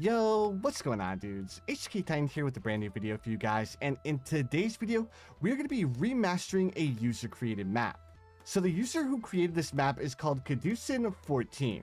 Yo, what's going on, dudes? HK Titan here with a brand new video for you guys, and in today's video, we're going to be remastering a user-created map. So the user who created this map is called Caducin14.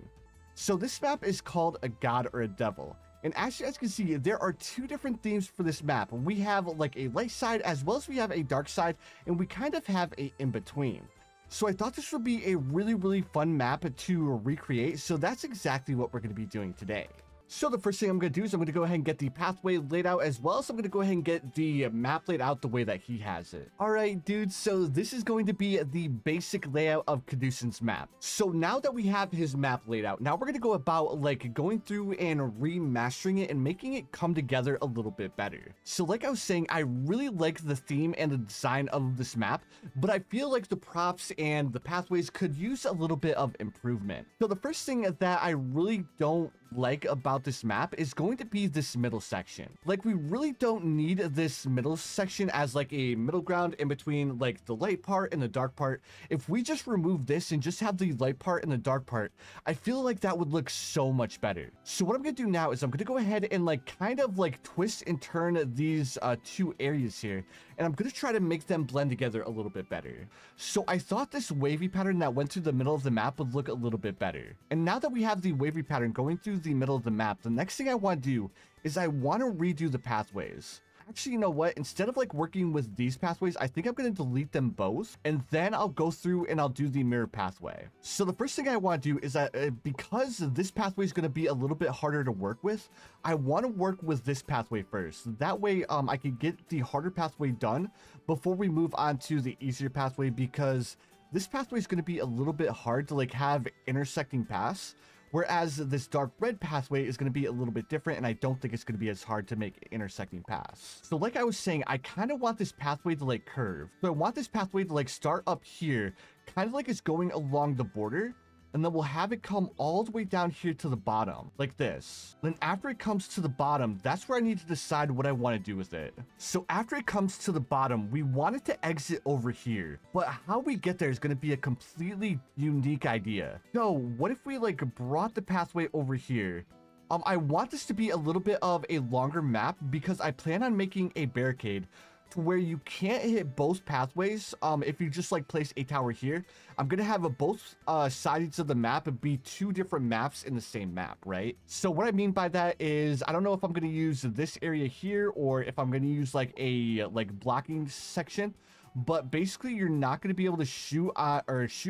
So this map is called a god or a devil. And as you guys can see, there are two different themes for this map. We have like a light side as well as we have a dark side, and we kind of have a in-between. So I thought this would be a really fun map to recreate, so that's exactly what we're going to be doing today. So the first thing I'm going to do is I'm going to go ahead and get the pathway laid out, as well as I'm going to go ahead and get the map laid out the way that he has it. Alright dudes, so this is going to be the basic layout of Caducin's map. So now that we have his map laid out, now we're going to go about like going through and remastering it and making it come together a little bit better. So like I was saying, I really like the theme and the design of this map, but I feel like the props and the pathways could use a little bit of improvement. So the first thing that I really don't like about this map is going to be this middle section. Like, we really don't need this middle section as like a middle ground in between like the light part and the dark part. If we just remove this and just have the light part and the dark part, I feel like that would look so much better. So what I'm gonna do now is I'm gonna go ahead and like kind of like twist and turn these two areas here, and I'm gonna try to make them blend together a little bit better. So I thought this wavy pattern that went through the middle of the map would look a little bit better. And now that we have the wavy pattern going through the middle of the map, the next thing I want to do is I want to redo the pathways. Actually, you know what? Instead of like working with these pathways, I think I'm going to delete them both, and then I'll go through and I'll do the mirror pathway. So the first thing I want to do is that because this pathway is going to be a little bit harder to work with, I want to work with this pathway first. That way I can get the harder pathway done before we move on to the easier pathway, because this pathway is going to be a little bit hard to like have intersecting paths. Whereas this dark red pathway is going to be a little bit different, and I don't think it's going to be as hard to make intersecting paths. So like I was saying, I kind of want this pathway to like curve. So I want this pathway to like start up here, kind of like it's going along the border, and then we'll have it come all the way down here to the bottom, like this. Then after it comes to the bottom, that's where I need to decide what I want to do with it. So after it comes to the bottom, we want it to exit over here. But how we get there is going to be a completely unique idea. So what if we like brought the pathway over here? I want this to be a little bit of a longer map because I plan on making a barricade to where you can't hit both pathways. If you just like place a tower here, I'm gonna have both sides of the map be two different maps in the same map, right? So what I mean by that is I don't know if I'm gonna use this area here or if I'm gonna use like a blocking section. But basically, you're not going to be able to shoot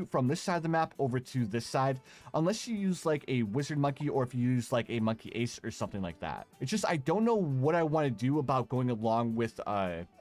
from this side of the map over to this side unless you use like a wizard monkey, or if you use like a monkey ace or something like that. It's just I don't know what I want to do about going along with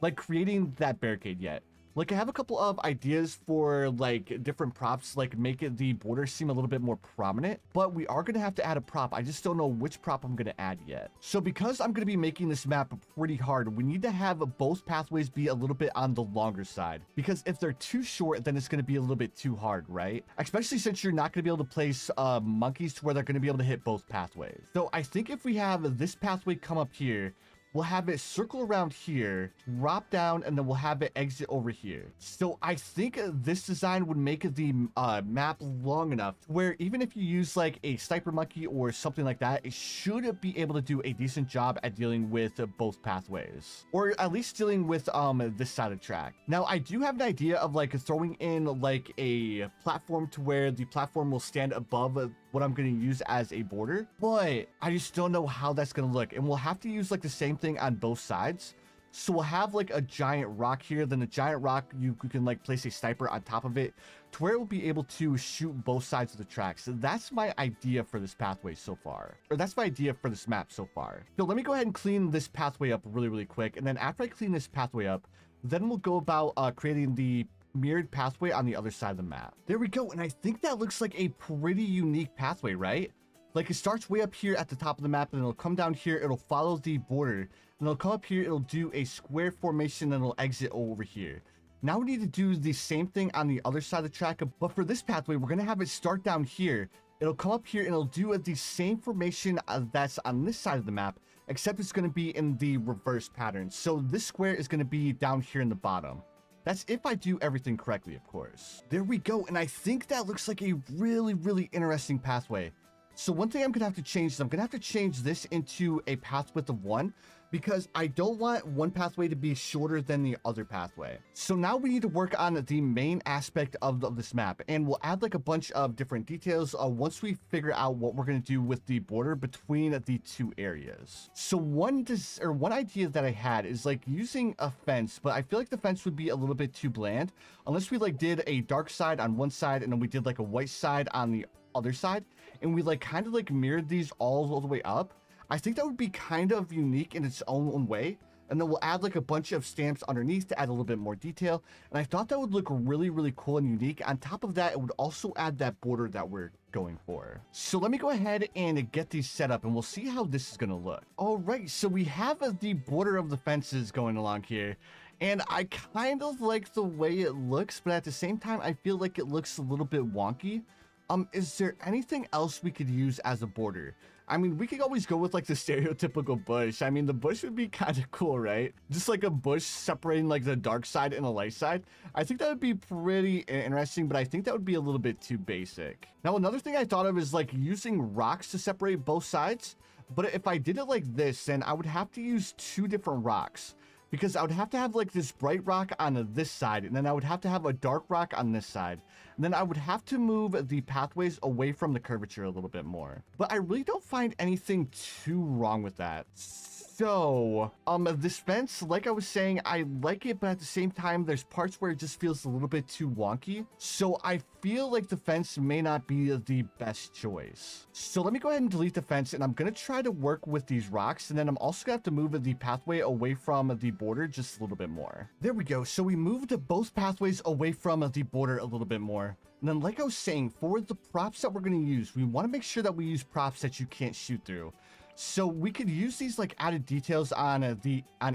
like creating that barricade yet. Like, I have a couple of ideas for like different props, like make it the border seem a little bit more prominent, but we are going to have to add a prop. I just don't know which prop I'm going to add yet. So because I'm going to be making this map pretty hard, we need to have both pathways be a little bit on the longer side, because if they're too short, then it's going to be a little bit too hard, right? Especially since you're not going to be able to place monkeys to where they're going to be able to hit both pathways. So I think if we have this pathway come up here, we'll have it circle around here, drop down, and then we'll have it exit over here. So I think this design would make the map long enough where even if you use like a sniper monkey or something like that, it should be able to do a decent job at dealing with both pathways, or at least dealing with this side of the track. Now I do have an idea of like throwing in like a platform to where the platform will stand above what I'm going to use as a border, but I just don't know how that's going to look, and we'll have to use like the same thing on both sides. So we'll have like a giant rock here, then a giant rock you can like place a sniper on top of it to where it will be able to shoot both sides of the track. So that's my idea for this pathway so far, or that's my idea for this map so far. So let me go ahead and clean this pathway up really quick, and then after I clean this pathway up, then we'll go about creating the mirrored pathway on the other side of the map. There we go, and I think that looks like a pretty unique pathway, right? Like, it starts way up here at the top of the map, and it'll come down here, it'll follow the border, and it'll come up here, it'll do a square formation, and it'll exit over here. Now we need to do the same thing on the other side of the track, but for this pathway, we're gonna have it start down here. It'll come up here, and it'll do the same formation that's on this side of the map, except it's gonna be in the reverse pattern. So this square is gonna be down here in the bottom. That's if I do everything correctly, of course. There we go, and I think that looks like a really interesting pathway. So one thing I'm gonna have to change is I'm gonna have to change this into a path width of 1, because I don't want one pathway to be shorter than the other pathway. So now we need to work on the main aspect of this map, and we'll add like a bunch of different details once we figure out what we're going to do with the border between the two areas. So one idea that I had is like using a fence, but I feel like the fence would be a little bit too bland unless we like did a dark side on one side and then we did like a white side on the other side, and we like kind of like mirrored these all the way up. I think that would be kind of unique in its own way. And then we'll add like a bunch of stamps underneath to add a little bit more detail. And I thought that would look really, really cool and unique. On top of that, it would also add that border that we're going for. So let me go ahead and get these set up and we'll see how this is going to look. All right, so we have the border of the fences going along here. And I kind of like the way it looks, but at the same time, I feel like it looks a little bit wonky. Is there anything else we could use as a border? I mean, we could always go with like the stereotypical bush. I mean, the bush would be kind of cool, right? Just like a bush separating like the dark side and the light side. I think that would be pretty interesting, but I think that would be a little bit too basic. Now, another thing I thought of is like using rocks to separate both sides. But if I did it like this, then I would have to use 2 different rocks, because I would have to have like this bright rock on this side, and then I would have to have a dark rock on this side. And then I would have to move the pathways away from the curvature a little bit more. But I really don't find anything too wrong with that. So, this fence, like I was saying, I like it, but at the same time, there's parts where it just feels a little bit too wonky. So I feel like the fence may not be the best choice. So let me go ahead and delete the fence, and I'm going to try to work with these rocks, and then I'm also going to have to move the pathway away from the border just a little bit more. There we go. So we moved both pathways away from the border a little bit more. And then, like I was saying, for the props that we're going to use, we want to make sure that we use props that you can't shoot through. So we could use these like added details on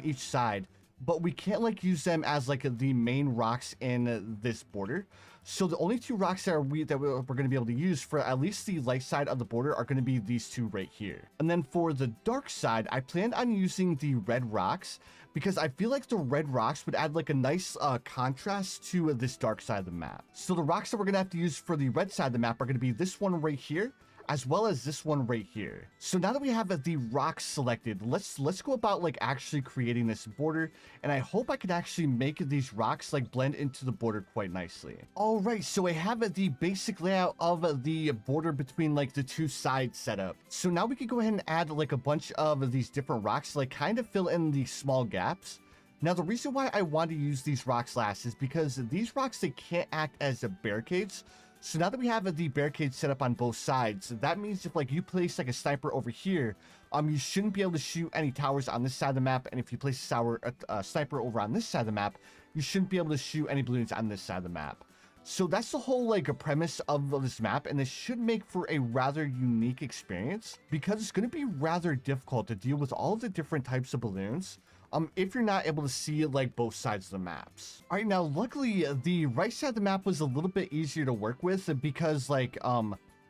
each side, but we can't like use them as like the main rocks in this border. So the only 2 rocks that we're going to be able to use for at least the light side of the border are going to be these 2 right here. And then for the dark side, I planned on using the red rocks, because I feel like the red rocks would add like a nice contrast to this dark side of the map. So the rocks that we're going to have to use for the red side of the map are going to be this one right here, as well as this one right here. So now that we have the rocks selected, let's go about like actually creating this border, and I hope I can actually make these rocks like blend into the border quite nicely. All right, so I have the basic layout of the border between like the 2 sides set up. So now we can go ahead and add like a bunch of these different rocks to like kind of fill in the small gaps. Now, the reason why I want to use these rocks last is because these rocks, they can't act as barricades. So now that we have the barricade set up on both sides, that means if like you place like a sniper over here, you shouldn't be able to shoot any towers on this side of the map. And if you place a sniper over on this side of the map, you shouldn't be able to shoot any balloons on this side of the map. So that's the whole like a premise of this map, and this should make for a rather unique experience, because it's going to be rather difficult to deal with all of the different types of balloons if you're not able to see like both sides of the maps. All right, now luckily the right side of the map was a little bit easier to work with, because like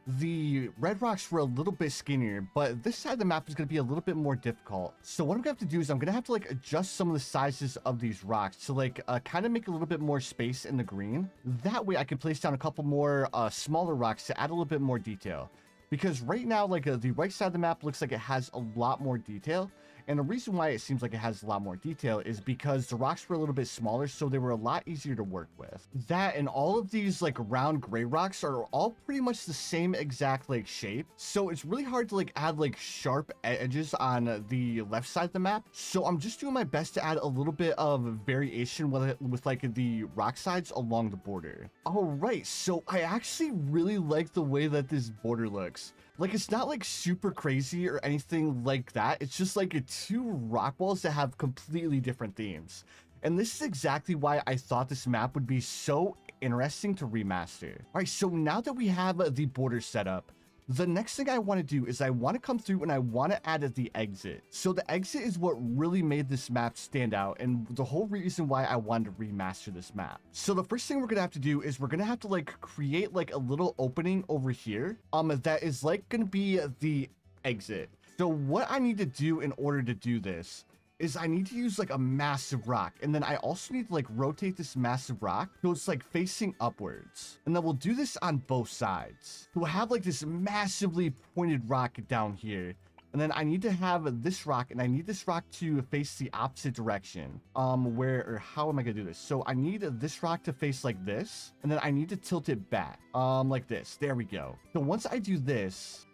the red rocks were a little bit skinnier, but this side of the map is going to be a little bit more difficult. So what I'm gonna have to do is I'm gonna have to like adjust some of the sizes of these rocks to like kind of make a little bit more space in the green. That way I can place down a couple more smaller rocks to add a little bit more detail, because right now like the right side of the map looks like it has a lot more detail. And the reason why it seems like it has a lot more detail is because the rocks were a little bit smaller, so they were a lot easier to work with. That and all of these like round gray rocks are all pretty much the same exact like shape. So it's really hard to like add like sharp edges on the left side of the map. So I'm just doing my best to add a little bit of variation with like the rock sides along the border. All right, so I actually really like the way that this border looks. Like, it's not like super crazy or anything like that. It's just like 2 rock walls that have completely different themes. And this is exactly why I thought this map would be so interesting to remaster. All right, so now that we have the border set up, the next thing I want to do is I want to come through and I want to add the exit. So the exit is what really made this map stand out, and the whole reason why I wanted to remaster this map. So the first thing we're gonna have to do is we're gonna have to like create like a little opening over here that is like gonna be the exit. So what I need to do in order to do this is I need to use like a massive rock. And then I also need to like rotate this massive rock so it's like facing upwards. And then we'll do this on both sides. So we'll have like this massively pointed rock down here. And then I need to have this rock, and I need this rock to face the opposite direction. How am I gonna do this? So I need this rock to face like this, and then I need to tilt it back, like this. There we go. So once I do this,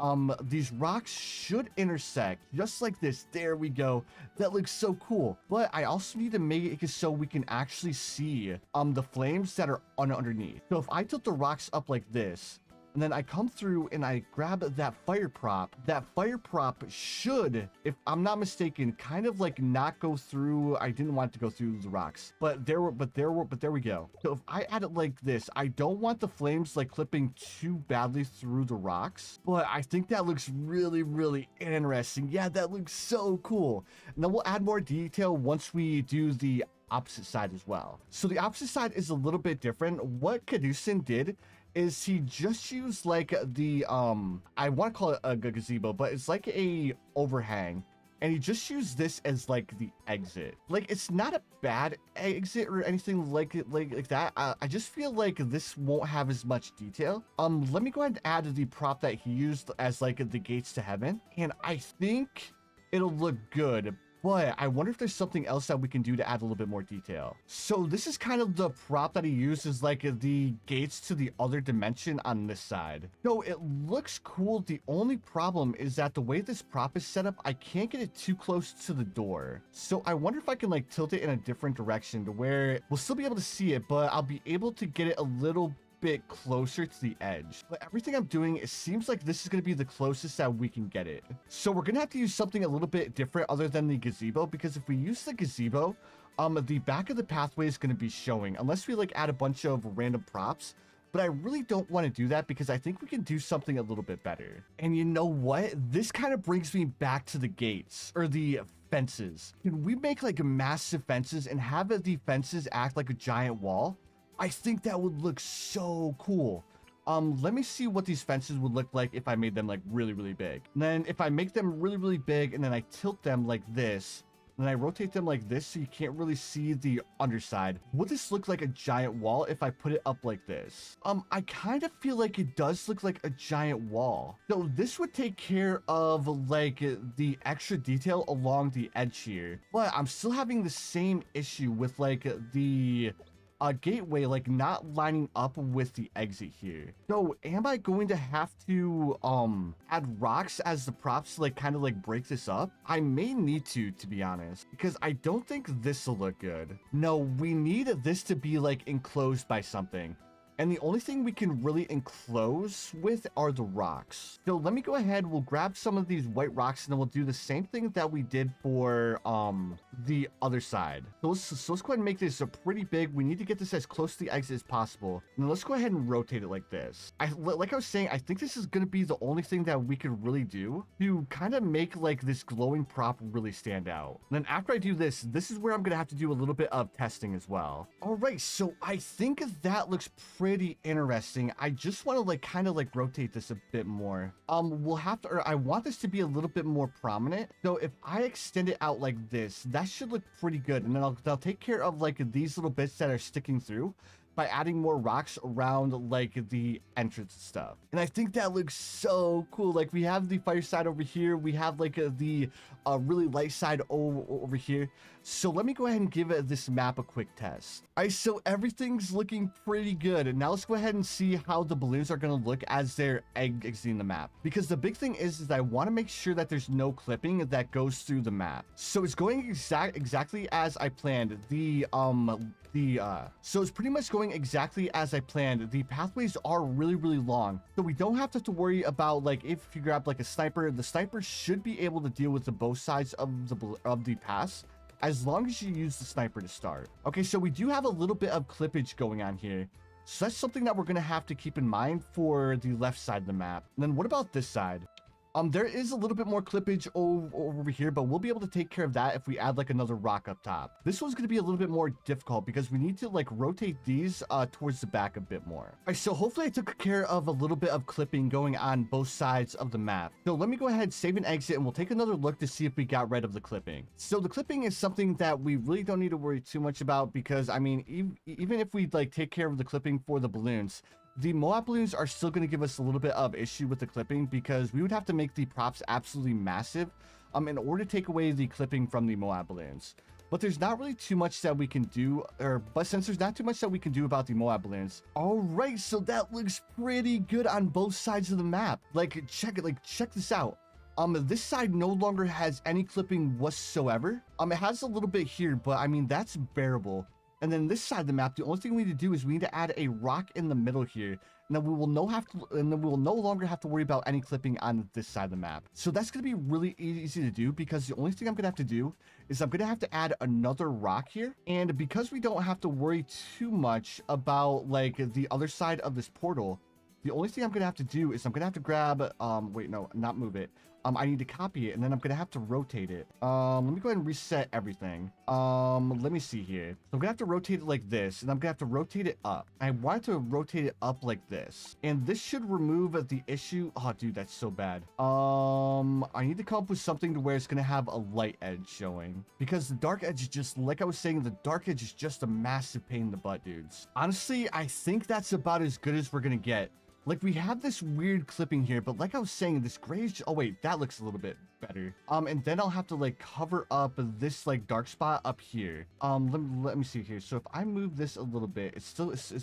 these rocks should intersect just like this. There we go. That looks so cool. But I also need to make it so we can actually see, the flames that are underneath. So if I tilt the rocks up like this, and then I come through and I grab that fire prop. That fire prop should, if I'm not mistaken, kind of like not go through. I didn't want it to go through the rocks, but there we go. So if I add it like this, I don't want the flames like clipping too badly through the rocks, but I think that looks really, really interesting. Yeah, that looks so cool. And then we'll add more detail once we do the opposite side as well. So the opposite side is a little bit different. What Caduceus did is he just used like the I want to call it a gazebo, but it's like a overhang, and he just used this as like the exit. Like, it's not a bad exit or anything like that. I just feel like this won't have as much detail. Let me go ahead and add the prop that he used as like the gates to heaven, and I think it'll look good. But I wonder if there's something else that we can do to add a little bit more detail. So this is kind of the prop that he used as like the gates to the other dimension on this side. So it looks cool. The only problem is that the way this prop is set up, I can't get it too close to the door. So I wonder if I can like tilt it in a different direction to where we'll still be able to see it, but I'll be able to get it a little bit closer to the edge. But everything I'm doing, it seems like this is going to be the closest that we can get it. So we're going to have to use something a little bit different other than the gazebo, because if we use the gazebo, the back of the pathway is going to be showing unless we like add a bunch of random props. But I really don't want to do that because I think we can do something a little bit better. And you know what? This kind of brings me back to the gates or the fences. Can we make like massive fences and have the fences act like a giant wall? I think that would look so cool. Let me see what these fences would look like if I made them like really, really big. And then if I make them really, really big and then I tilt them like this, then I rotate them like this so you can't really see the underside. Would this look like a giant wall if I put it up like this? I kind of feel like it does look like a giant wall. So this would take care of like the extra detail along the edge here. But I'm still having the same issue with like the gateway like not lining up with the exit here. So am I going to have to add rocks as the props to like kind of like break this up? I may need to be honest, because I don't think this will look good. No, we need this to be like enclosed by something. And the only thing we can really enclose with are the rocks. So let me go ahead, we'll grab some of these white rocks and then we'll do the same thing that we did for the other side. So let's go ahead and make this pretty big. We need to get this as close to the exit as possible. And then let's go ahead and rotate it like this. Like I was saying, I think this is going to be the only thing that we could really do to kind of make like this glowing prop really stand out. And then after I do this, this is where I'm going to have to do a little bit of testing as well. All right, so I think that looks pretty interesting. I just want to like kind of like rotate this a bit more. We'll have to, or I want this to be a little bit more prominent. So if I extend it out like this, that should look pretty good. And then I'll take care of like these little bits that are sticking through by adding more rocks around like the entrance stuff. And I think that looks so cool. Like we have the fire side over here. We have like the really light side over here. So let me go ahead and give this map a quick test. All right, so everything's looking pretty good. And now let's go ahead and see how the balloons are going to look as they're exiting the map. Because the big thing is I want to make sure that there's no clipping that goes through the map. So it's going exactly as I planned. So it's pretty much going exactly as I planned. The pathways are really, really long. So we don't have to worry about like if you grab like a sniper, the sniper should be able to deal with the both sides of the pass, as long as you use the sniper to start. Okay, so we do have a little bit of clippage going on here. So that's something that we're going to have to keep in mind for the left side of the map. And then what about this side? There is a little bit more clippage over here, but we'll be able to take care of that if we add like another rock up top. This one's going to be a little bit more difficult because we need to like rotate these towards the back a bit more. All right, so hopefully I took care of a little bit of clipping going on both sides of the map. So let me go ahead, save and exit, and we'll take another look to see if we got rid of the clipping. So the clipping is something that we really don't need to worry too much about because, I mean, even if we like take care of the clipping for the balloons, the Moab balloons are still going to give us a little bit of issue with the clipping because we would have to make the props absolutely massive in order to take away the clipping from the Moab balloons. But there's not really too much that we can do, but since there's not too much that we can do about the Moab balloons. All right, so that looks pretty good on both sides of the map. Like, check this out. This side no longer has any clipping whatsoever. It has a little bit here, but I mean, that's bearable. And then this side of the map, the only thing we need to do is we need to add a rock in the middle here. And then we will no longer have to worry about any clipping on this side of the map. So that's going to be really easy to do because the only thing I'm going to have to do is I'm going to have to add another rock here. And because we don't have to worry too much about like the other side of this portal, the only thing I'm going to have to do is I'm going to have to grab, wait, no, not move it. I need to copy it, and then I'm going to have to rotate it. Let me go ahead and reset everything. Let me see here. So I'm going to have to rotate it like this, and I'm going to have to rotate it up. I want to rotate it up like this. And this should remove the issue. Oh, dude, that's so bad. I need to come up with something to where it's going to have a light edge showing. Because the dark edge is just, like I was saying, the dark edge is just a massive pain in the butt, dudes. Honestly, I think that's about as good as we're going to get. Like, we have this weird clipping here, but like I was saying, this grayish... Oh, wait, that looks a little bit better. And then I'll have to, like, cover up this, like, dark spot up here. Let me see here. So if I move this a little bit, it's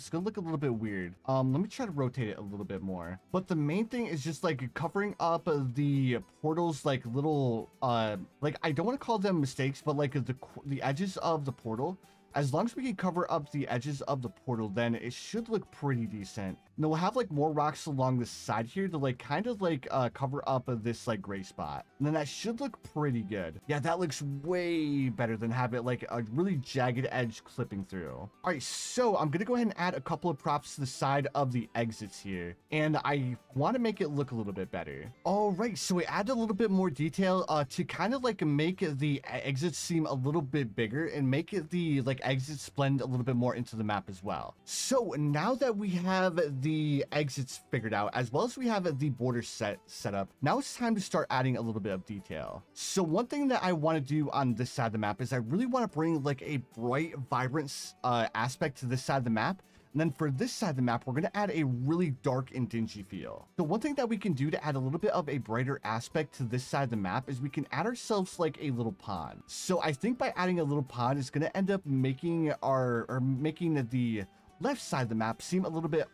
gonna look a little bit weird. Let me try to rotate it a little bit more. But the main thing is just, like, covering up the portals, like, little... like, I don't want to call them mistakes, but, like, the edges of the portal... As long as we can cover up the edges of the portal, then it should look pretty decent. Now we'll have like more rocks along the side here to like kind of like cover up this like gray spot. And then that should look pretty good. Yeah, that looks way better than have it like a really jagged edge clipping through. All right, so I'm gonna go ahead and add a couple of props to the side of the exits here. And I want to make it look a little bit better. All right, so we add a little bit more detail to kind of like make the exits seem a little bit bigger and make it the like exits blend a little bit more into the map as well. So now that we have the exits figured out, as well as we have the border set up, now it's time to start adding a little bit of detail. So one thing that I want to do on this side of the map is I really want to bring like a bright, vibrant aspect to this side of the map. And then for this side of the map, we're going to add a really dark and dingy feel. So one thing that we can do to add a little bit of a brighter aspect to this side of the map is we can add ourselves like a little pond. So I think by adding a little pond is going to end up making the left side of the map seem a little bit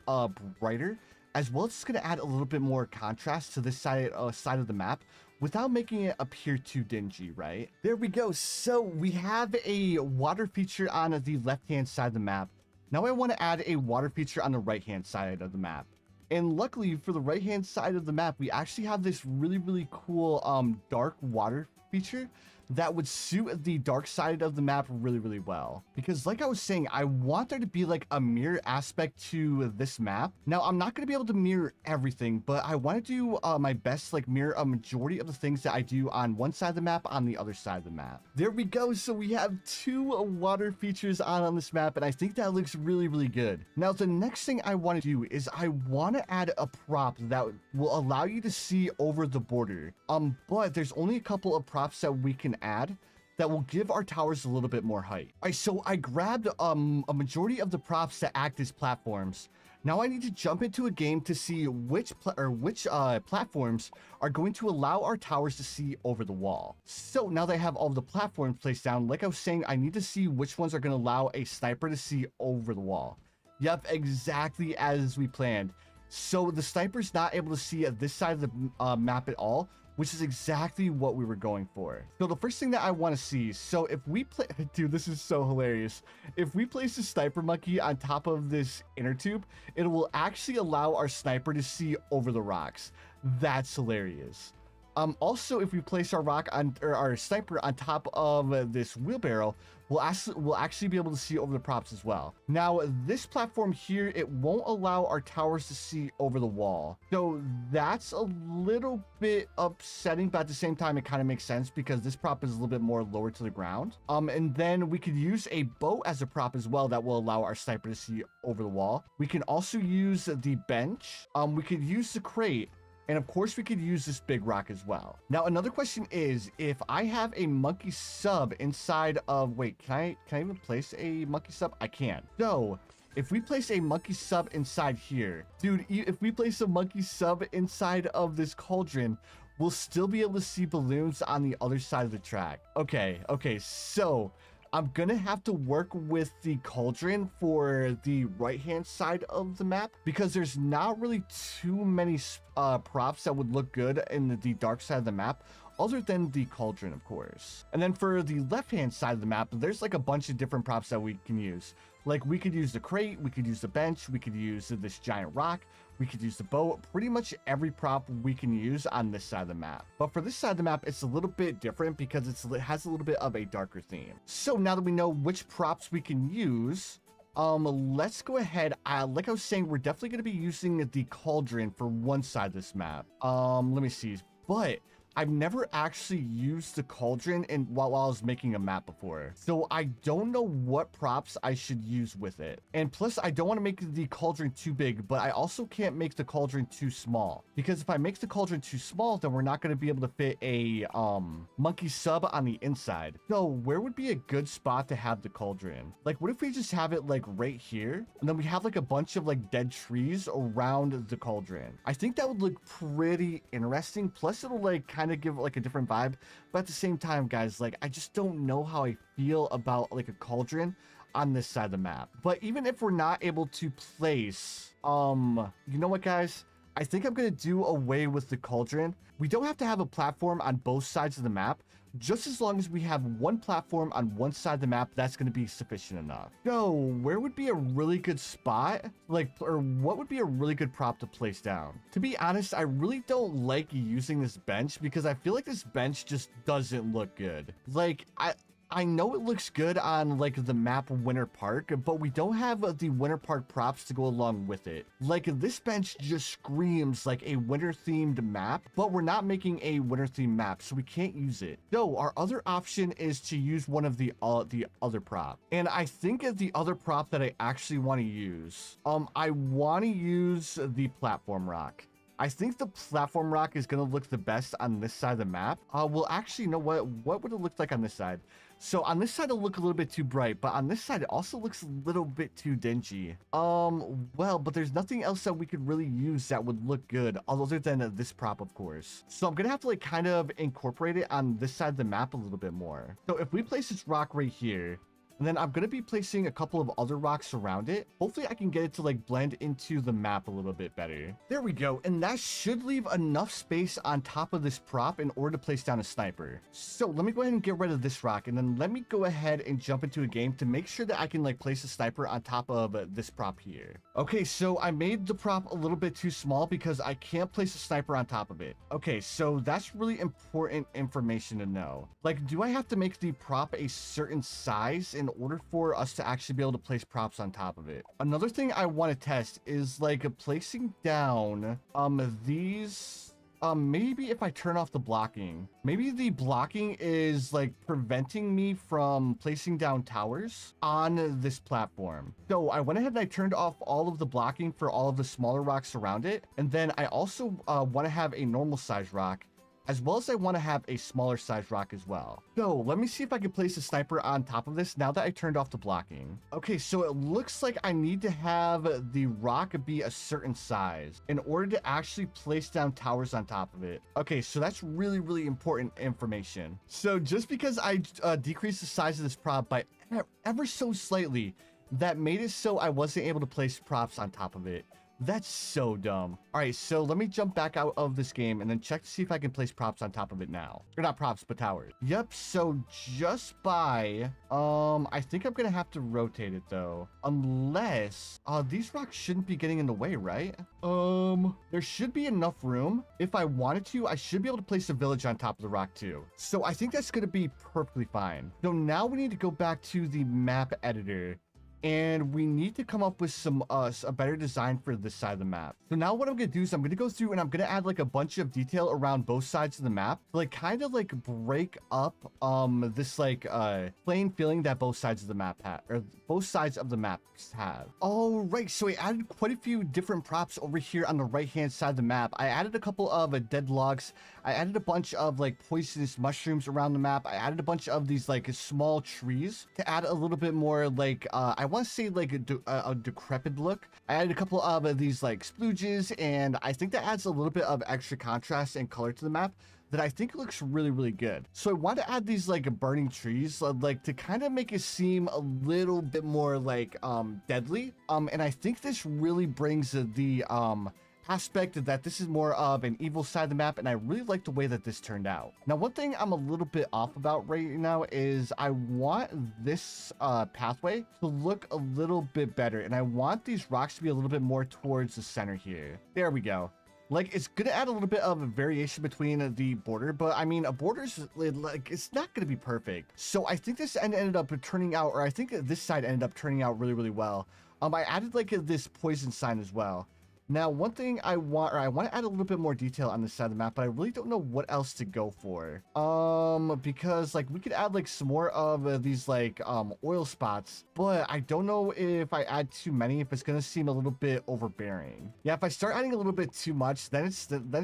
brighter, as well as it's going to add a little bit more contrast to this side of the map without making it appear too dingy, right? There we go. So we have a water feature on the left-hand side of the map. Now I want to add a water feature on the right-hand side of the map. And luckily for the right-hand side of the map, we actually have this really, really cool dark water feature that would suit the dark side of the map really, really well. Because like I was saying, I want there to be like a mirror aspect to this map. Now, I'm not going to be able to mirror everything, but I want to do my best, like mirror a majority of the things that I do on one side of the map on the other side of the map. There we go. So we have two water features on this map, and I think that looks really, really good. Now, the next thing I want to do is I want to add a prop that will allow you to see over the border. But there's only a couple of props that we can add that will give our towers a little bit more height. All right, so I grabbed a majority of the props that act as platforms. Now I need to jump into a game to see which platforms are going to allow our towers to see over the wall. So now that I have all the platforms placed down, like I was saying, I need to see which ones are going to allow a sniper to see over the wall. Yep, exactly as we planned. So the sniper's not able to see at this side of the map at all, which is exactly what we were going for. So the first thing that I want to see, so if we dude, this is so hilarious. If we place a sniper monkey on top of this inner tube, it will actually allow our sniper to see over the rocks. That's hilarious. Also, if we place our rock on, or our sniper on top of this wheelbarrow, we'll actually be able to see over the props as well. Now, this platform here, it won't allow our towers to see over the wall. So that's a little bit upsetting, but at the same time, it kind of makes sense because this prop is a little bit more lower to the ground. And then we could use a boat as a prop as well that will allow our sniper to see over the wall. We can also use the bench. We could use the crate. And of course, we could use this big rock as well. Now, another question is, if I have a monkey sub inside of, wait, can I even place a monkey sub? I can. So if we place a monkey sub inside here, dude, if we place a monkey sub inside of this cauldron, we'll still be able to see balloons on the other side of the track. Okay, so I'm gonna have to work with the cauldron for the right-hand side of the map because there's not really too many props that would look good in the dark side of the map other than the cauldron, of course. And then for the left-hand side of the map, there's like a bunch of different props that we can use. Like we could use the crate, we could use the bench, we could use this giant rock, we could use the boat. Pretty much every prop we can use on this side of the map. But for this side of the map, it's a little bit different because it has a little bit of a darker theme. So now that we know which props we can use, let's go ahead. Like I was saying, we're definitely going to be using the cauldron for one side of this map. Let me see. But I've never actually used the cauldron while I was making a map before. So I don't know what props I should use with it. And plus, I don't want to make the cauldron too big, but I also can't make the cauldron too small. Because if I make the cauldron too small, then we're not going to be able to fit a monkey sub on the inside. So where would be a good spot to have the cauldron? Like, what if we just have it like right here? And then we have like a bunch of like dead trees around the cauldron. I think that would look pretty interesting. Plus, it'll like kind of give like a different vibe, but at the same time, guys, like I just don't know how I feel about like a cauldron on this side of the map. But even if we're not able to place you know what, guys, I think I'm gonna do away with the cauldron. We don't have to have a platform on both sides of the map. Just as long as we have one platform on one side of the map, that's going to be sufficient enough. So where would be a really good spot? Like, or what would be a really good prop to place down? To be honest, I really don't like using this bench because I feel like this bench just doesn't look good. Like, I know it looks good on like the map Winter Park, but we don't have the Winter Park props to go along with it. Like this bench just screams like a winter themed map, but we're not making a winter themed map, so we can't use it. So our other option is to use one of the other prop. And I think the other prop that I actually want to use, I want to use the platform rock. I think the platform rock is going to look the best on this side of the map. Well, actually, you know what would it look like on this side? So on this side, it'll look a little bit too bright, but on this side, it also looks a little bit too dingy. Well, but there's nothing else that we could really use that would look good other than this prop, of course. So I'm going to have to like kind of incorporate it on this side of the map a little bit more. So if we place this rock right here, and then I'm going to be placing a couple of other rocks around it. Hopefully I can get it to like blend into the map a little bit better. There we go. And that should leave enough space on top of this prop in order to place down a sniper. So let me go ahead and get rid of this rock. And then let me go ahead and jump into a game to make sure that I can like place a sniper on top of this prop here. Okay, so I made the prop a little bit too small because I can't place a sniper on top of it. Okay, so that's really important information to know. Like, do I have to make the prop a certain size in order for us to actually be able to place props on top of it? Another thing I want to test is like placing down these maybe if I turn off the blocking, maybe the blocking is like preventing me from placing down towers on this platform. So I went ahead and I turned off all of the blocking for all of the smaller rocks around it, and then I also want to have a normal size rock, as well as I want to have a smaller size rock as well. So let me see if I can place a sniper on top of this now that I turned off the blocking. Okay, so it looks like I need to have the rock be a certain size in order to actually place down towers on top of it. Okay, so that's really, really important information. So just because I decreased the size of this prop by ever so slightly, that made it so I wasn't able to place props on top of it. That's so dumb. All right, so let me jump back out of this game and then check to see if I can place props on top of it now. Or not props, but towers. Yep, so just by, I think I'm gonna have to rotate it though. Unless, these rocks shouldn't be getting in the way, right? There should be enough room. If I wanted to, I should be able to place a village on top of the rock too. So I think that's gonna be perfectly fine. So now we need to go back to the map editor, and we need to come up with some a better design for this side of the map. So now what I'm gonna do is I'm gonna go through and I'm gonna add like a bunch of detail around both sides of the map, like kind of like break up this like plain feeling that both sides of the map have, or both sides of the maps have. All right, so I added quite a few different props over here on the right hand side of the map. I added a couple of dead logs. I added a bunch of like poisonous mushrooms around the map. I added a bunch of these like small trees to add a little bit more like I want to say like a decrepit look. I added a couple of these like splooges, and I think that adds a little bit of extra contrast and color to the map that I think looks really, really good. So I want to add these like burning trees, like to kind of make it seem a little bit more like deadly. And I think this really brings the aspect that this is more of an evil side of the map, and I really like the way that this turned out. Now, one thing I'm a little bit off about right now is I want this pathway to look a little bit better, and I want these rocks to be a little bit more towards the center here. There we go. Like, it's gonna add a little bit of a variation between the border, but I mean, a border's like, it's not gonna be perfect. So I think this ended up turning out, or I think this side ended up turning out really, really well. I added like this poison sign as well. Now, one thing I want to add a little bit more detail on this side of the map, but I really don't know what else to go for. Because like we could add like some more of these like oil spots, but I don't know if I add too many, if it's gonna seem a little bit overbearing. Yeah, if I start adding a little bit too much, then it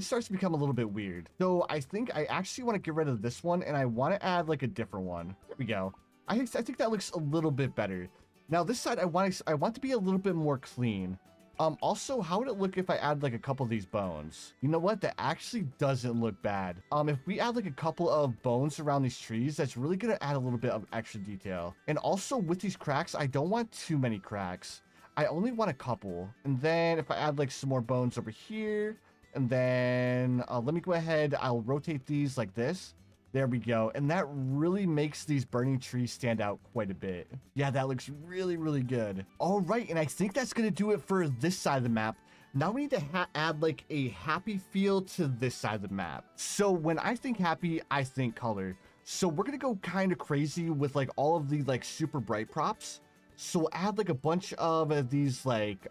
starts to become a little bit weird. So I think I actually want to get rid of this one, and I want to add like a different one. There we go. I think that looks a little bit better. Now this side I want to be a little bit more clean. Also, how would it look if I add like a couple of these bones? You know what? That actually doesn't look bad. If we add like a couple of bones around these trees, that's really gonna add a little bit of extra detail. And also with these cracks, I don't want too many cracks. I only want a couple. And then if I add like some more bones over here, and then let me go ahead, I'll rotate these like this. There we go. And that really makes these burning trees stand out quite a bit. Yeah, that looks really, really good. All right, and I think that's going to do it for this side of the map. Now we need to add like a happy feel to this side of the map. So when I think happy, I think color. So we're going to go kind of crazy with like all of the like super bright props. So we'll add like a bunch of these like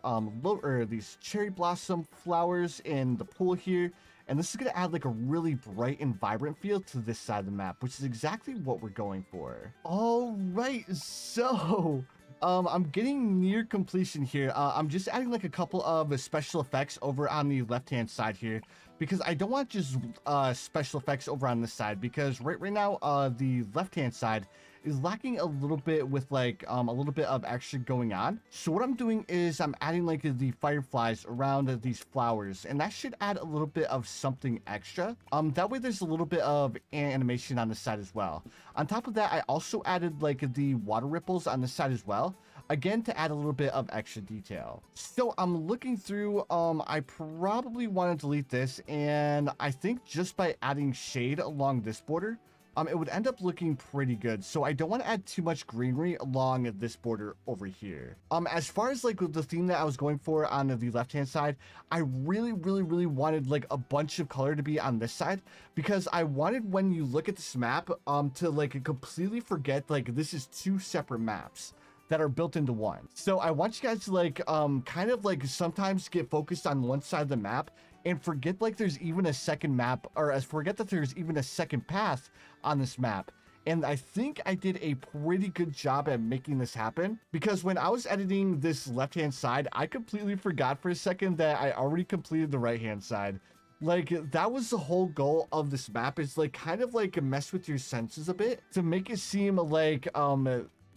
these cherry blossom flowers in the pool here. And this is going to add like a really bright and vibrant feel to this side of the map, which is exactly what we're going for. All right, so I'm getting near completion here. I'm just adding like a couple of special effects over on the left-hand side here, because I don't want just special effects over on this side, because right now the left-hand side is lacking a little bit with like a little bit of action going on. So what I'm doing is I'm adding like the fireflies around these flowers, and that should add a little bit of something extra. That way there's a little bit of animation on the side as well. On top of that, I also added like the water ripples on the side as well, again to add a little bit of extra detail. So I'm looking through, I probably want to delete this, and I think just by adding shade along this border, it would end up looking pretty good. So I don't want to add too much greenery along this border over here. As far as like the theme that I was going for on the left-hand side, I really wanted like a bunch of color to be on this side, because I wanted when you look at this map, to like completely forget like this is two separate maps that are built into one. So I want you guys to like kind of like sometimes get focused on one side of the map and forget like there's even a second map, or forget that there's even a second path on this map. And I think I did a pretty good job at making this happen, because when I was editing this left-hand side, I completely forgot for a second that I already completed the right-hand side. Like, that was the whole goal of this map, is like kind of like mess with your senses a bit to make it seem like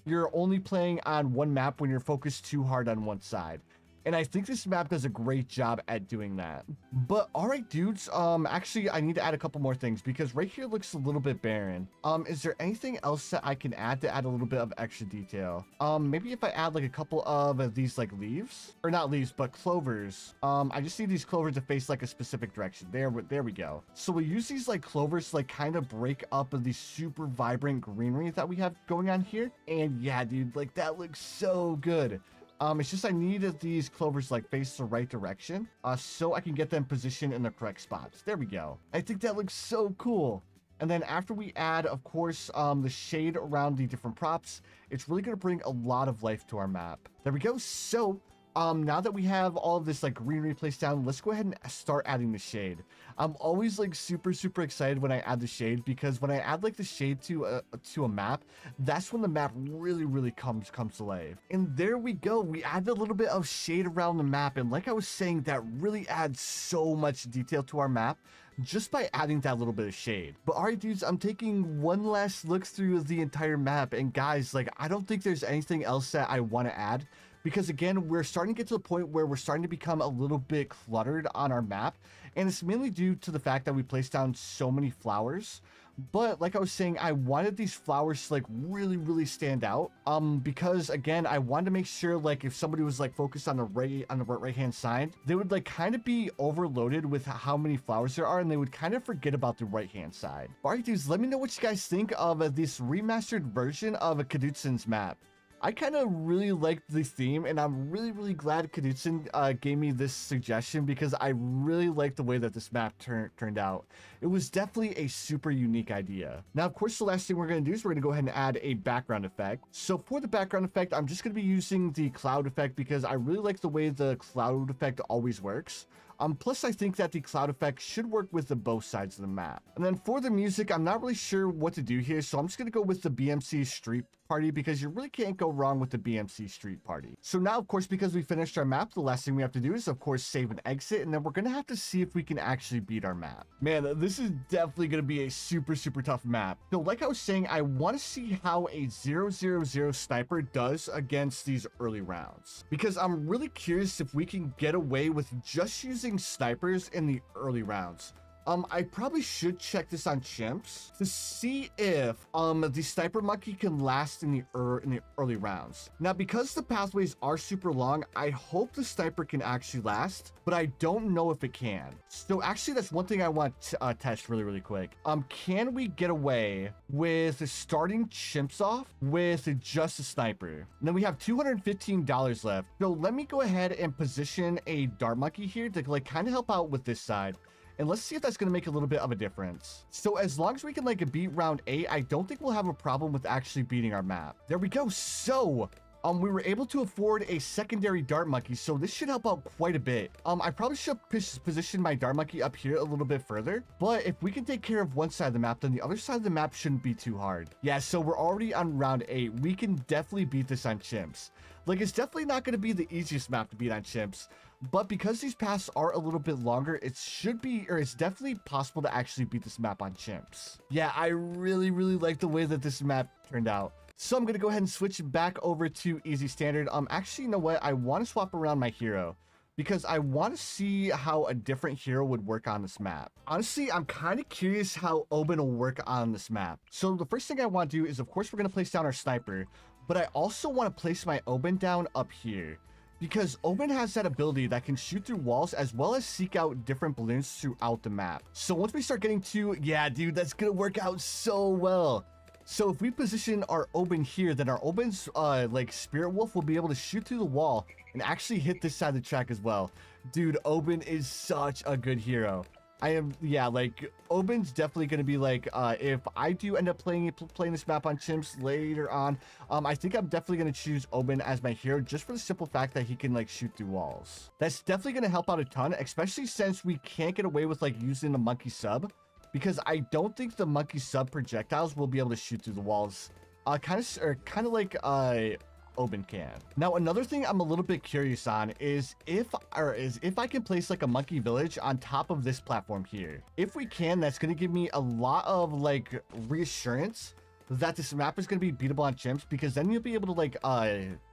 you're only playing on one map when you're focused too hard on one side. And I think this map does a great job at doing that. But all right, dudes, actually I need to add a couple more things because right here looks a little bit barren. Is there anything else that I can add to add a little bit of extra detail? Maybe if I add like a couple of these like leaves, or not leaves, but clovers. I just need these clovers to face like a specific direction. There we go. So we use these like clovers to like kind of break up of the super vibrant greenery that we have going on here. And yeah, dude, like that looks so good. It's just I need these clovers like face the right direction, so I can get them positioned in the correct spots. There we go. I think that looks so cool. And then after we add, of course, the shade around the different props, it's really going to bring a lot of life to our map. There we go. So now that we have all of this like greenery placed down, let's go ahead and start adding the shade. I'm always like super excited when I add the shade, because when I add like the shade to a map, that's when the map really comes to life. And there we go. We added a little bit of shade around the map, and like I was saying, that really adds so much detail to our map just by adding that little bit of shade. But all right, dudes, I'm taking one last look through the entire map, and guys, like I don't think there's anything else that I want to add. Because again, we're starting to get to the point where we're starting to become a little bit cluttered on our map. And it's mainly due to the fact that we placed down so many flowers. But like I was saying, I wanted these flowers to like really stand out. Because again, I wanted to make sure like if somebody was like focused on the right hand side, they would like kind of be overloaded with how many flowers there are, and they would kind of forget about the right hand side. All right, dudes, let me know what you guys think of this remastered version of a Kadutsin's map. I kind of really liked the theme, and I'm really glad Kadutsin gave me this suggestion, because I really like the way that this map turned out. It was definitely a super unique idea. Now, of course, the last thing we're going to do is we're going to go ahead and add a background effect. So for the background effect, I'm just going to be using the cloud effect, because I really like the way the cloud effect always works. Plus, I think that the cloud effect should work with both sides of the map. And then for the music, I'm not really sure what to do here, so I'm just going to go with the BMC Street Party, because you really can't go wrong with the BMC Street Party. So now, of course, because we finished our map, the last thing we have to do is, of course, save and exit, and then we're going to have to see if we can actually beat our map. Man, this is definitely going to be a super tough map. So like I was saying, I want to see how a 000 sniper does against these early rounds, because I'm really curious if we can get away with just using snipers in the early rounds. I probably should check this on Chimps to see if the sniper monkey can last in the early rounds. Now, because the pathways are super long, I hope the sniper can actually last, but I don't know if it can. So actually, that's one thing I want to test really quick. Can we get away with starting Chimps off with just a sniper? And then we have $215 left. So let me go ahead and position a dart monkey here to like kind of help out with this side. And let's see if that's going to make a little bit of a difference. So as long as we can like beat round 8, I don't think we'll have a problem with actually beating our map. There we go. So we were able to afford a secondary dart monkey, so this should help out quite a bit. I probably should position my dart monkey up here a little bit further, but if we can take care of one side of the map, then the other side of the map shouldn't be too hard. Yeah, so we're already on round 8. We can definitely beat this on Chimps. Like, it's definitely not going to be the easiest map to beat on Chimps, but because these paths are a little bit longer, it should be, or it's definitely possible to actually beat this map on Chimps. Yeah, I really like the way that this map turned out. So I'm going to go ahead and switch back over to easy standard. Actually, you know what? I want to swap around my hero, because I want to see how a different hero would work on this map. Honestly, I'm kind of curious how Oben will work on this map. So the first thing I want to do is, of course, we're going to place down our sniper, but I also want to place my Oben down up here, because Oben has that ability that can shoot through walls as well as seek out different balloons throughout the map. So once we start getting to, yeah, dude, that's going to work out so well. So if we position our Oben here, then our Oben's like Spirit Wolf will be able to shoot through the wall and actually hit this side of the track as well. Dude, Oben is such a good hero. Yeah, like Oben's definitely going to be like, if I do end up playing this map on Chimps later on, I think I'm definitely going to choose Oben as my hero, just for the simple fact that he can like shoot through walls. That's definitely going to help out a ton, especially since we can't get away with like using the monkey sub, because I don't think the monkey sub projectiles will be able to shoot through the walls, kind of like Oben can. Now, another thing I'm a little bit curious on is if I can place like a monkey village on top of this platform here. If we can, that's going to give me a lot of like reassurance that this map is going to be beatable on chimps, because then you'll be able to like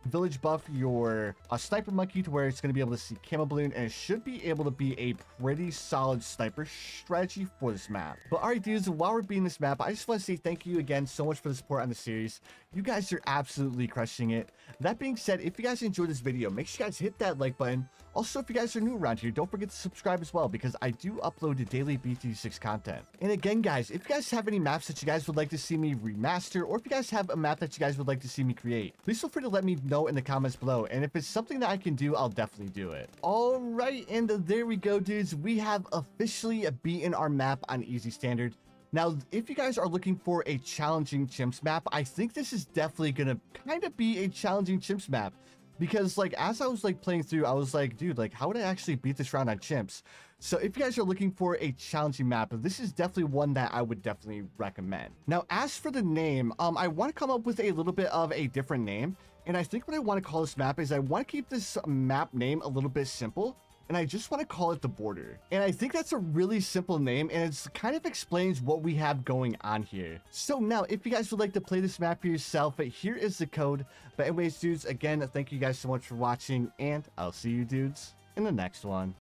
village buff your sniper monkey to where it's going to be able to see camo balloon, and it should be able to be a pretty solid sniper strategy for this map. But alright dudes, while we're beating this map, I just want to say thank you again so much for the support on the series. You guys are absolutely crushing it. That being said, if you guys enjoyed this video, make sure you guys hit that like button. Also, if you guys are new around here, don't forget to subscribe as well, because I do upload daily BTD6 content. And again guys, if you guys have any maps that you guys would like to see me remaster, or if you guys have a map that you guys would like to see me create, please feel free to let me know in the comments below, and if it's something that I can do, I'll definitely do it. All right, and there we go dudes, we have officially beaten our map on easy standard. Now, if you guys are looking for a challenging chimps map, I think this is definitely gonna kind of be a challenging chimps map, because like as I was like playing through, I was like, dude, like how would I actually beat this round on chimps? So if you guys are looking for a challenging map, this is definitely one that I would definitely recommend. Now, as for the name, I want to come up with a little bit of a different name, and I think what I want to call this map is I want to keep this map name a little bit simple, and I just want to call it The Border. And I think that's a really simple name, and it kind of explains what we have going on here. So now, if you guys would like to play this map for yourself, here is the code. But anyways, dudes, again, thank you guys so much for watching, and I'll see you dudes in the next one.